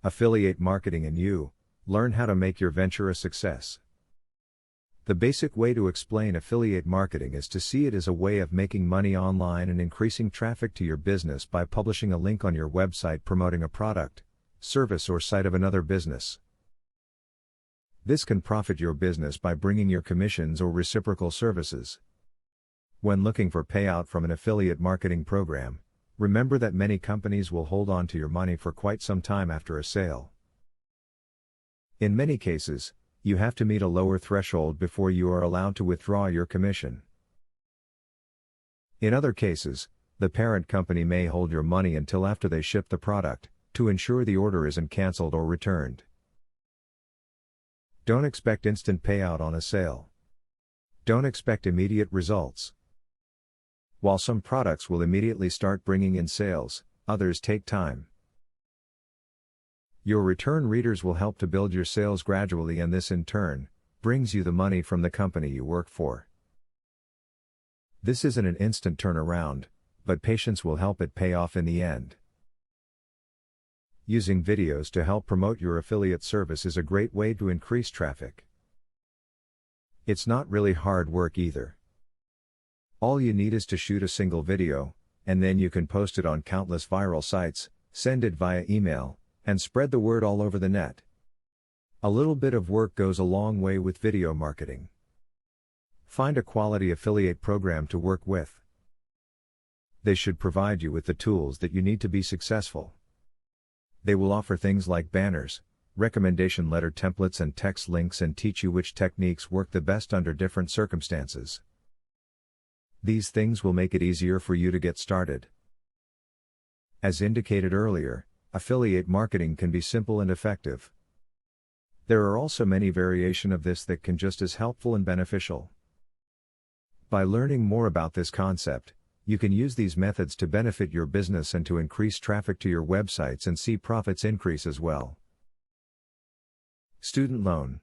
Affiliate marketing and you learn how to make your venture a success. The basic way to explain affiliate marketing is to see it as a way of making money online and increasing traffic to your business by publishing a link on your website promoting a product, service, or site of another business. This can profit your business by bringing your commissions or reciprocal services. When looking for payout from an affiliate marketing program, remember that many companies will hold on to your money for quite some time after a sale. In many cases, you have to meet a lower threshold before you are allowed to withdraw your commission. In other cases, the parent company may hold your money until after they ship the product, to ensure the order isn't canceled or returned. Don't expect instant payout on a sale. Don't expect immediate results. While some products will immediately start bringing in sales, others take time. Your return readers will help to build your sales gradually, and this in turn brings you the money from the company you work for. This isn't an instant turnaround, but patience will help it pay off in the end. Using videos to help promote your affiliate service is a great way to increase traffic. It's not really hard work either. All you need is to shoot a single video, and then you can post it on countless viral sites, send it via email, and spread the word all over the net. A little bit of work goes a long way with video marketing. Find a quality affiliate program to work with. They should provide you with the tools that you need to be successful. They will offer things like banners, recommendation letter templates, and text links, and teach you which techniques work the best under different circumstances. These things will make it easier for you to get started. As indicated earlier, affiliate marketing can be simple and effective. There are also many variations of this that can just as helpful and beneficial. By learning more about this concept, you can use these methods to benefit your business and to increase traffic to your websites and see profits increase as well. Student loan.